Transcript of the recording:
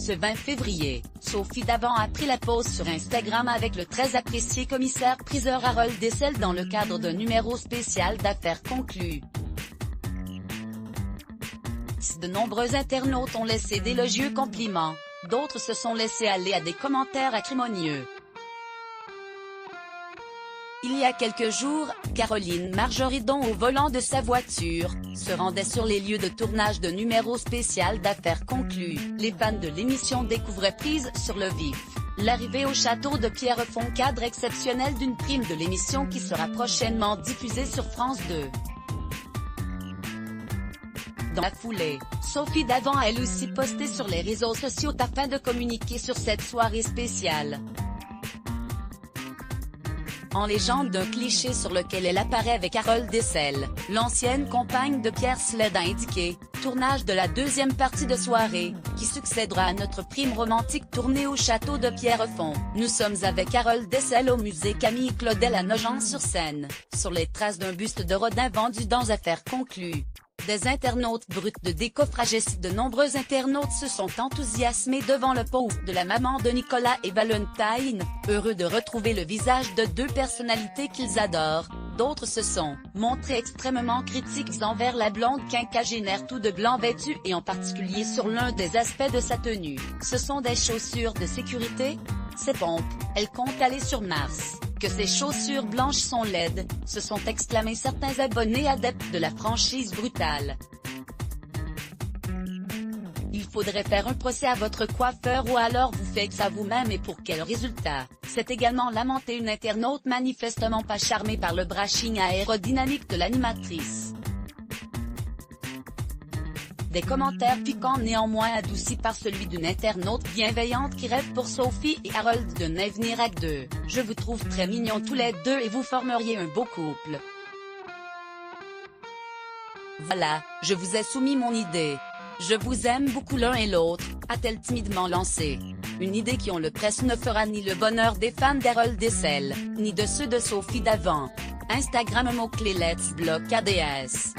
Ce 20 février, Sophie Davant a pris la pause sur Instagram avec le très apprécié commissaire-priseur Harold Dessel dans le cadre d'un numéro spécial d'Affaires conclues. De nombreux internautes ont laissé d'élogieux compliments, d'autres se sont laissés aller à des commentaires acrimonieux. Il y a quelques jours, Caroline Marjoridon au volant de sa voiture, se rendait sur les lieux de tournage de numéro spécial d'Affaires conclues. Les fans de l'émission découvraient prise sur le vif l'arrivée au château de Pierrefonds, cadre exceptionnel d'une prime de l'émission qui sera prochainement diffusée sur France 2. Dans la foulée, Sophie Davant a elle aussi posté sur les réseaux sociaux afin de communiquer sur cette soirée spéciale. En légende d'un cliché sur lequel elle apparaît avec Harold Dessel, l'ancienne compagne de Pierre Sled a indiqué, tournage de la deuxième partie de soirée, qui succédera à notre prime romantique tournée au château de Pierrefonds. Nous sommes avec Harold Dessel au musée Camille Claudel à Nogent-sur-Seine, sur les traces d'un buste de Rodin vendu dans Affaires conclues. Des internautes bruts de décoffrage. De nombreux internautes se sont enthousiasmés devant le post de la maman de Nicolas et Valentine, heureux de retrouver le visage de deux personnalités qu'ils adorent. D'autres se sont montrés extrêmement critiques envers la blonde quinquagénaire tout de blanc vêtue et en particulier sur l'un des aspects de sa tenue. Ce sont des chaussures de sécurité? Ces pompes, elle compte aller sur Mars. Que ces chaussures blanches sont laides, se sont exclamés certains abonnés adeptes de la franchise brutale. Il faudrait faire un procès à votre coiffeur ou alors vous faites ça vous-même et pour quel résultat? C'est également lamenté une internaute manifestement pas charmée par le brushing aérodynamique de l'animatrice. Des commentaires piquants néanmoins adoucis par celui d'une internaute bienveillante qui rêve pour Sophie et Harold d'un avenir à deux. Je vous trouve très mignons tous les deux et vous formeriez un beau couple. Voilà, je vous ai soumis mon idée. Je vous aime beaucoup l'un et l'autre, a-t-elle timidement lancé. Une idée qui on le presse ne fera ni le bonheur des fans d'Harold Dessel, ni de ceux de Sophie Davant. Instagram mot-clé Let's Block ADS.